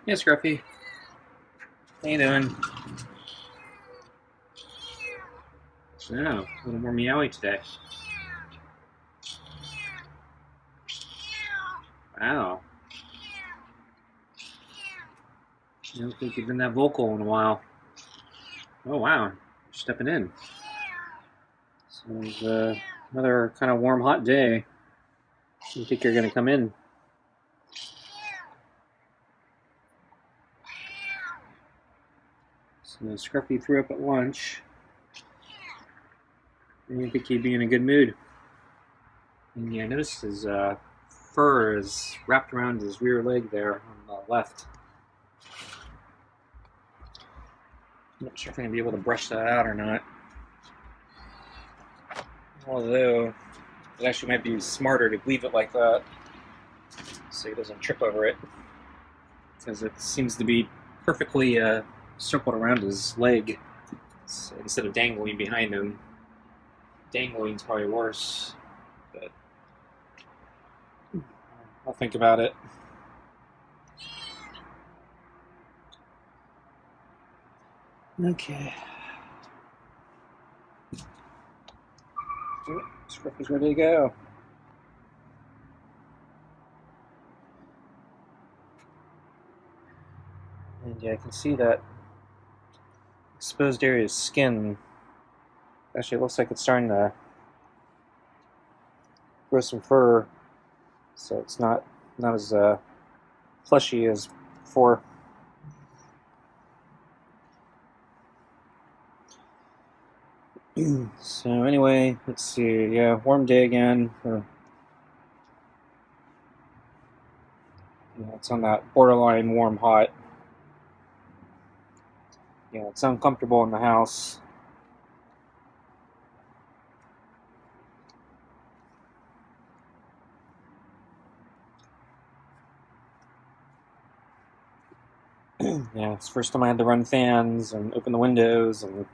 Yeah, Scruffy. How you doing? So, a little more meowy today. Wow. I don't think you've been that vocal in a while. Oh, wow. You're stepping in. So it's another kind of warm, hot day. You think you're going to come in? So Scruffy threw up at lunch. And you think he'd be in a good mood. And yeah, I noticed his fur is wrapped around his rear leg there on the left. I'm not sure if I'm going to be able to brush that out or not. Although, it actually might be smarter to leave it like that so he doesn't trip over it. Because it seems to be perfectly circled around his leg. So instead of dangling behind him. Dangling's probably worse. But I'll think about it. Okay. Scruffy's ready to go. And yeah, I can see that exposed area's skin. Actually, it looks like it's starting to grow some fur, so it's not as fleshy as before. So anyway, let's see. Yeah, warm day again. It's on that borderline warm hot. Yeah, it's uncomfortable in the house. Yeah, it's the first time I had to run fans and open the windows and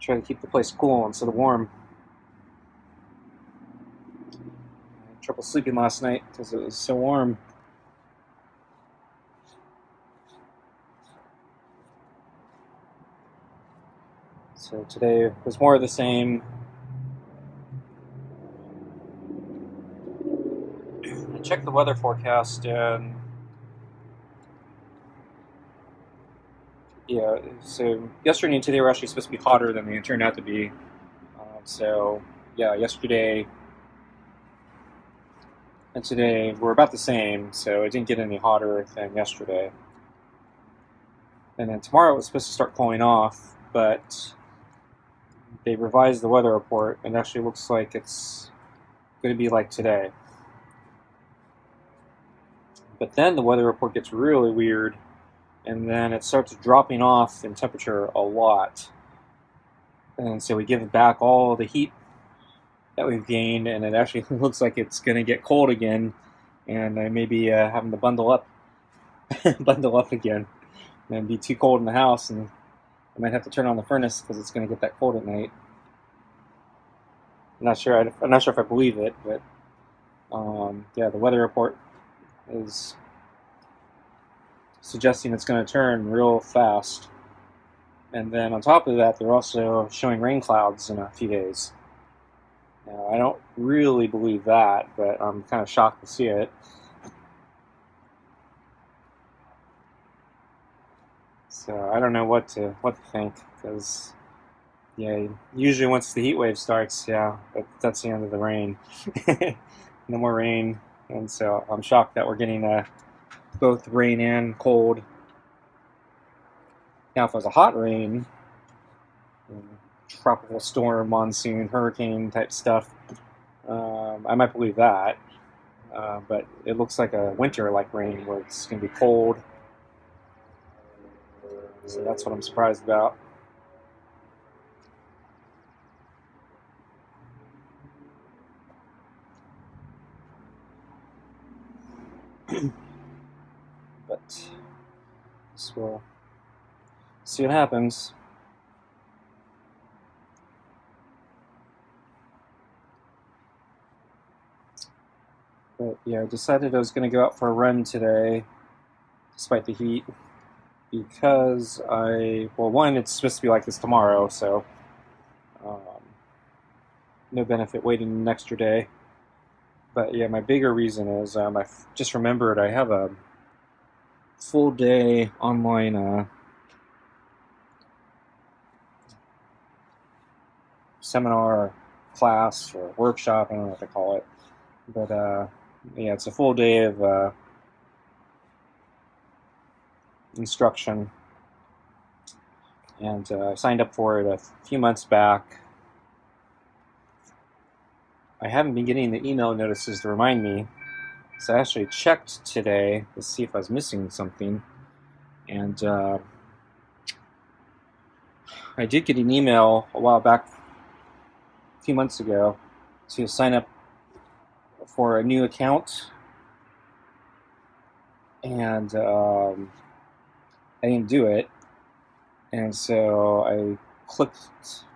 try to keep the place cool instead of warm. I had trouble sleeping last night because it was so warm. So today was more of the same. I checked the weather forecast and yeah, so yesterday and today were actually supposed to be hotter than they turned out to be. So yeah, yesterday and today were about the same, so it didn't get any hotter than yesterday. And then tomorrow it was supposed to start cooling off, but they revised the weather report and it actually looks like it's going to be like today. But then the weather report gets really weird, and then it starts dropping off in temperature a lot. And so we give back all the heat that we've gained, and it actually looks like it's going to get cold again, and I may be having to bundle up, bundle up again, and be too cold in the house, and I might have to turn on the furnace because it's going to get that cold at night. I'm not sure. I'm not sure if I believe it, but yeah, the weather report is suggesting it's going to turn real fast. And then on top of that, they're also showing rain clouds in a few days. Now, I don't really believe that, but I'm kind of shocked to see it. So I don't know what to think, because yeah, usually once the heat wave starts, yeah, that's the end of the rain. No more rain, and so I'm shocked that we're getting both rain and cold. Now, if it was a hot rain, tropical storm, monsoon, hurricane type stuff, I might believe that. But it looks like a winter-like rain where it's going to be cold. So that's what I'm surprised about. But this will see what happens. But yeah, I decided I was going to go out for a run today. despite the heat, because one, it's supposed to be like this tomorrow, so um, no benefit waiting an extra day. But yeah, my bigger reason is I just remembered I have a full day online seminar or class or workshop, I don't know what they call it. But yeah, it's a full day of instruction. And I signed up for it a few months back. I haven't been getting the email notices to remind me, so I actually checked today to see if I was missing something. And I did get an email a while back, a few months ago, to sign up for a new account. And I didn't do it. And so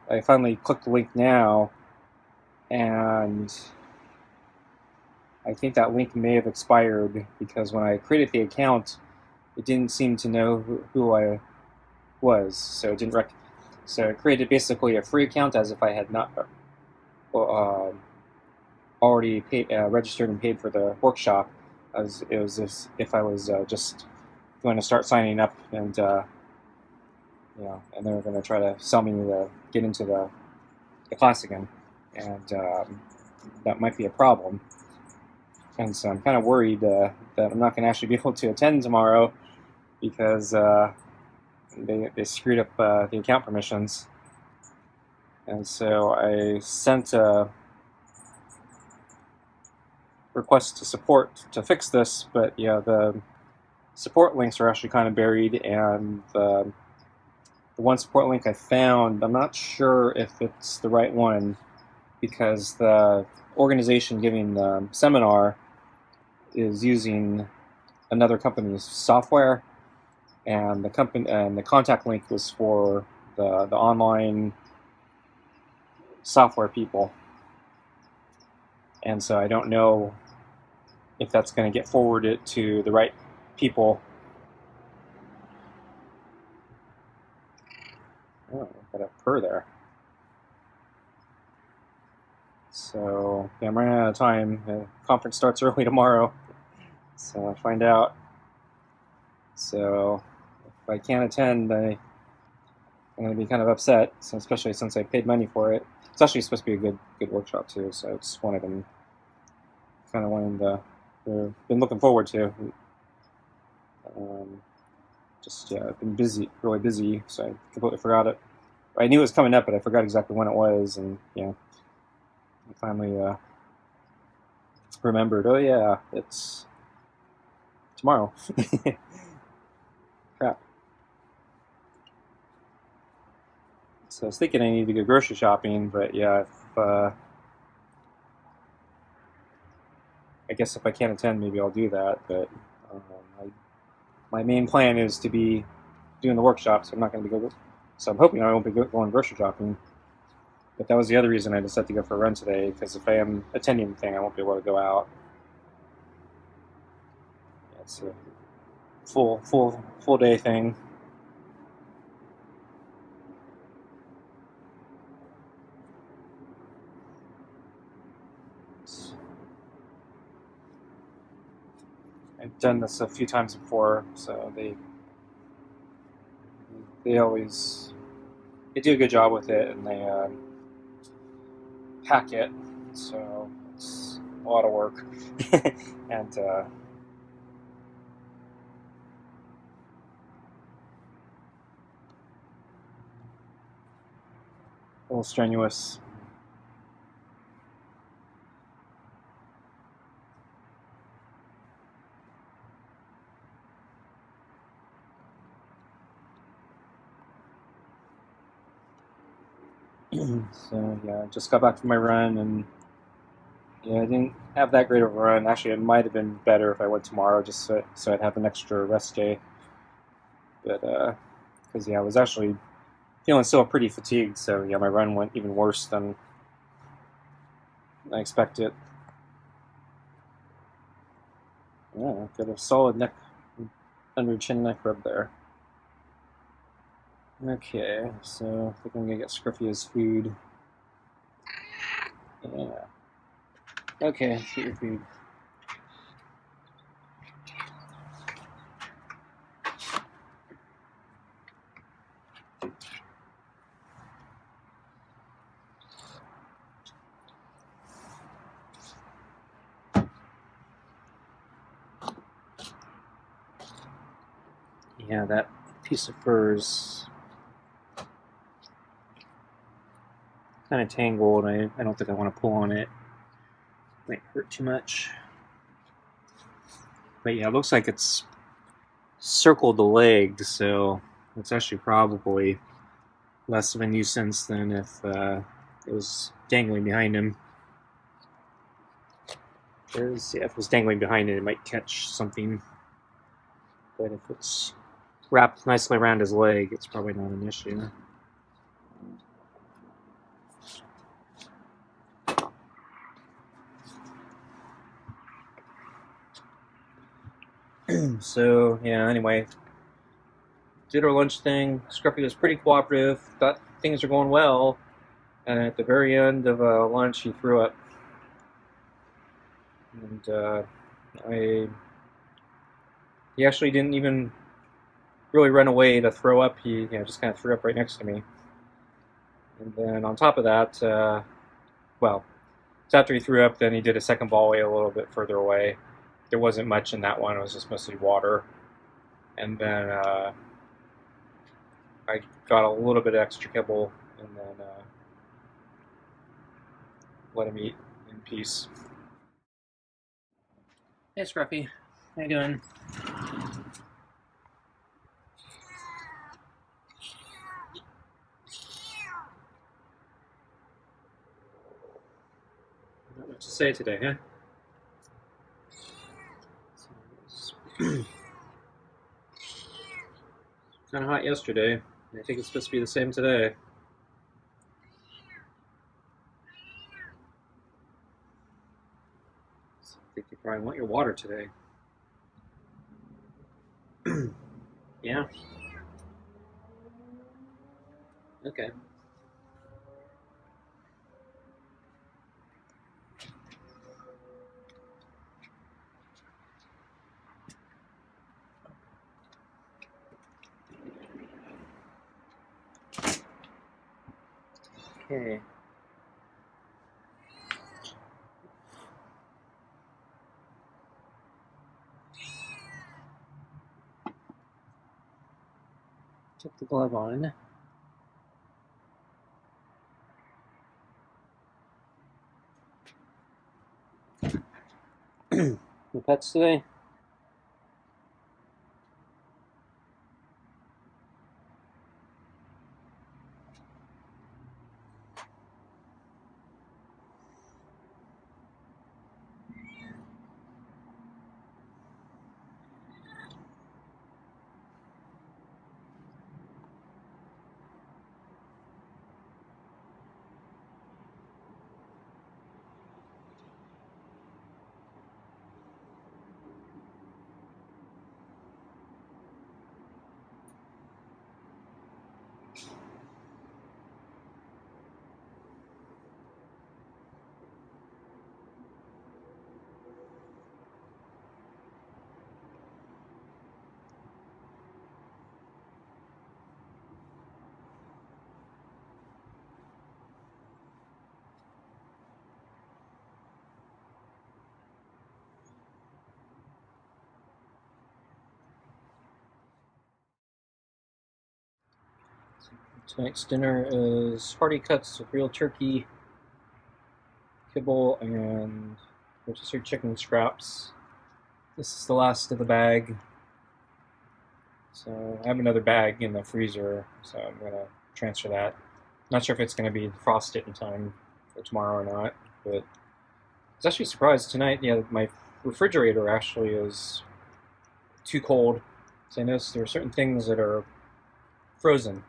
I finally clicked the link now, and I think that link may have expired because when I created the account, it didn't seem to know who I was, so it didn't so it created basically a free account as if I had not already registered and paid for the workshop, as it was as if I was just going to start signing up, and and they were going to try to sell me to get into the class again, and that might be a problem. And so I'm kind of worried that I'm not going to actually be able to attend tomorrow because they screwed up the account permissions. And so I sent a request to support to fix this, but yeah, the support links are actually kind of buried, and the one support link I found, I'm not sure if it's the right one, because the organization giving the seminar is using another company's software, and the contact link was for the online software people, and so I don't know if that's going to get forwarded to the right people. Oh, got a purr there. So yeah, I'm running out of time. The conference starts early tomorrow, so I'll find out. So if I can't attend, I'm going to be kind of upset, so especially since I paid money for it. It's actually supposed to be a good workshop too, so it's one I've been kind of been looking forward to. I've been busy, really busy, so I completely forgot it. I knew it was coming up, but I forgot exactly when it was, and I finally remembered. Oh yeah, it's tomorrow. Crap. So I was thinking I need to go grocery shopping, but yeah, I guess if I can't attend, maybe I'll do that. But my main plan is to be doing the workshop, so I'm not going to be So I'm hoping I won't be going grocery shopping. But that was the other reason I decided to go for a run today, because if I am attending the thing, I won't be able to go out. It's a full day thing. I've done this a few times before, so they do a good job with it, and they pack it, so it's a lot of work. And a little strenuous. So yeah, I just got back from my run, and yeah, I didn't have that great of a run. Actually, it might have been better if I went tomorrow, just so I'd have an extra rest day. But because I was actually feeling still pretty fatigued, so yeah, my run went even worse than I expected. Yeah, got a solid neck under chin neck rub there. Okay, so I think I'm gonna get Scruffy his food. Yeah. Okay, let's get your food. Yeah, that piece of fur is kind of tangled. I don't think I want to pull on it. Might hurt too much. But yeah, it looks like it's circled the leg, so it's actually probably less of a nuisance than if it was dangling behind him. If it was dangling behind it, it might catch something. But if it's wrapped nicely around his leg, it's probably not an issue. So, yeah, anyway, did our lunch thing. Scruffy was pretty cooperative, thought things were going well, and at the very end of lunch, he threw up. And he actually didn't even really run away to throw up. He just kind of threw up right next to me. And then on top of that, well, so after he threw up, then he did a second volley a little bit further away. There wasn't much in that one. It was just mostly water. And then I got a little bit of extra kibble and then let him eat in peace. Hey, Scruffy. How you doing? Not much to say today, huh? Kind of hot yesterday. I think it's supposed to be the same today. So I think you probably want your water today. Yeah? Okay. Okay. Put the glove on. The pets today? Tonight's dinner is hearty cuts with real turkey, kibble, and rotisserie chicken scraps. This is the last of the bag. So I have another bag in the freezer, so I'm going to transfer that. Not sure if it's going to be frosted in time for tomorrow or not, but I was actually surprised tonight. Yeah, my refrigerator actually is too cold. So I noticed there are certain things that are frozen,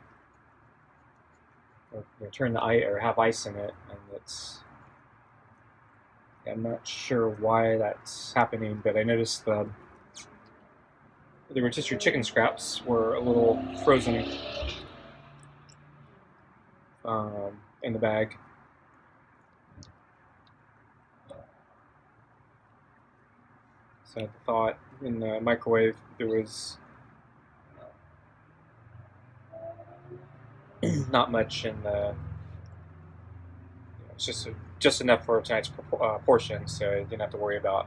or turn the ice or have ice in it, and I'm not sure why that's happening, but I noticed the rotisserie chicken scraps were a little frozen in the bag. So I thought in the microwave there was not much in the. It's just enough for tonight's portion, so I didn't have to worry about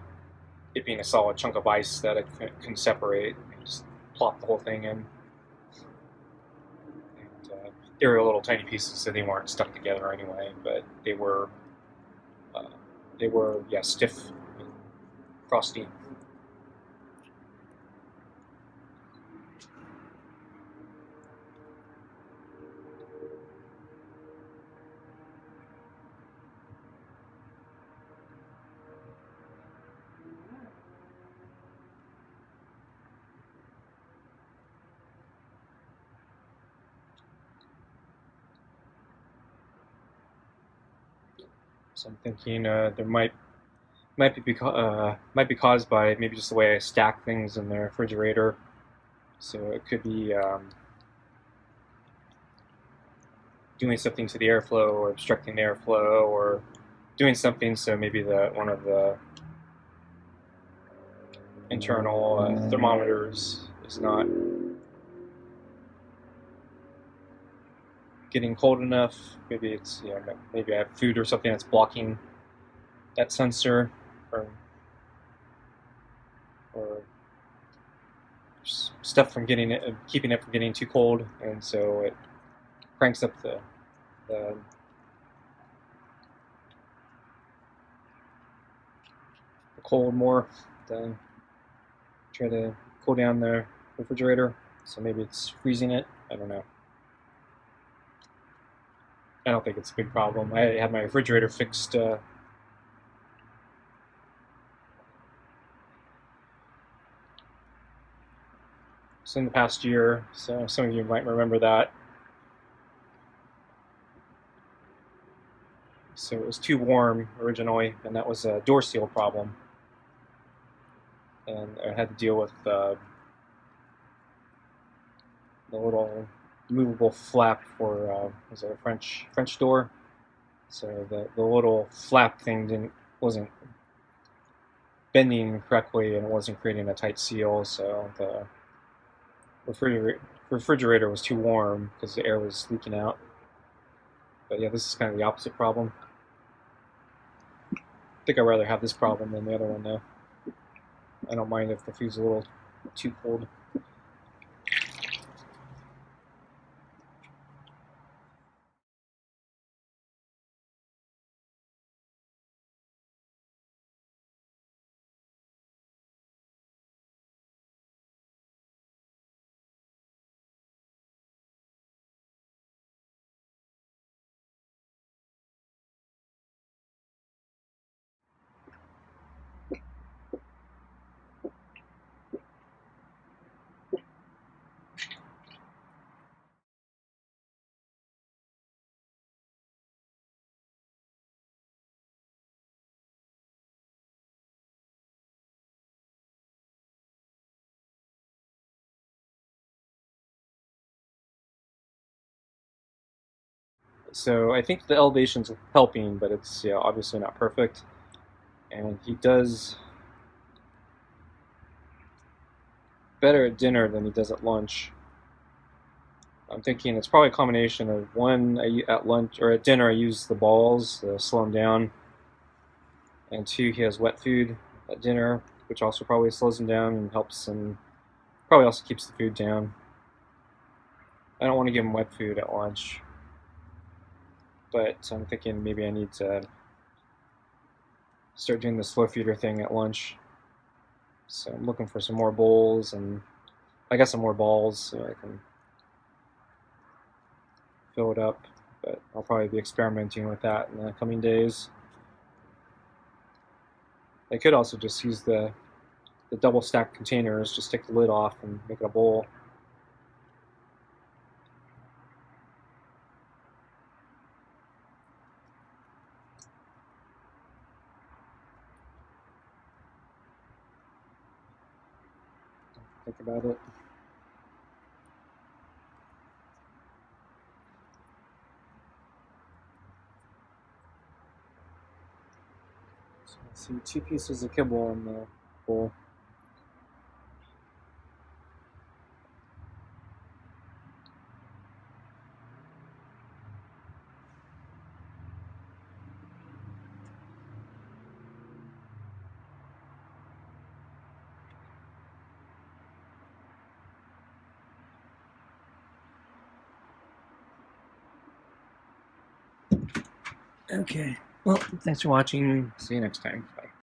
it being a solid chunk of ice that I couldn't separate. I just plop the whole thing in. And, they were little tiny pieces, so they weren't stuck together anyway. But uh, yeah, stiff and frosty. So I'm thinking there might be caused by maybe just the way I stack things in the refrigerator. So it could be doing something to the airflow or obstructing the airflow or doing something so maybe one of the internal thermometers is not getting cold enough. Maybe it's maybe I have food or something that's blocking that sensor, or stuff from keeping it from getting too cold, and so it cranks up the cold more. To try to cool down the refrigerator. So maybe it's freezing it. I don't know. I don't think it's a big problem. I had my refrigerator fixed in the past year, so some of you might remember that. So it was too warm originally, and that was a door seal problem. And I had to deal with the little movable flap for was it a French door? So the little flap thing wasn't bending correctly, and it wasn't creating a tight seal. So the refrigerator was too warm because the air was leaking out. But yeah, this is kind of the opposite problem. I think I'd rather have this problem than the other one, though. I don't mind if the food's a little too cold. So I think the elevation's helping, but it's obviously not perfect. And he does better at dinner than he does at lunch. I'm thinking it's probably a combination of one, at lunch or at dinner I use the balls to slow him down, and two, he has wet food at dinner, which also probably slows him down and helps him. Probably also keeps the food down. I don't want to give him wet food at lunch, but I'm thinking maybe I need to start doing the slow feeder thing at lunch. So I'm looking for some more bowls, and I got some more balls so I can fill it up. But I'll probably be experimenting with that in the coming days. I could also just use the double stacked containers, just take the lid off and make it a bowl. Think about it. So let's see, 2 pieces of kibble in the bowl. Okay, well, thanks for watching. See you next time.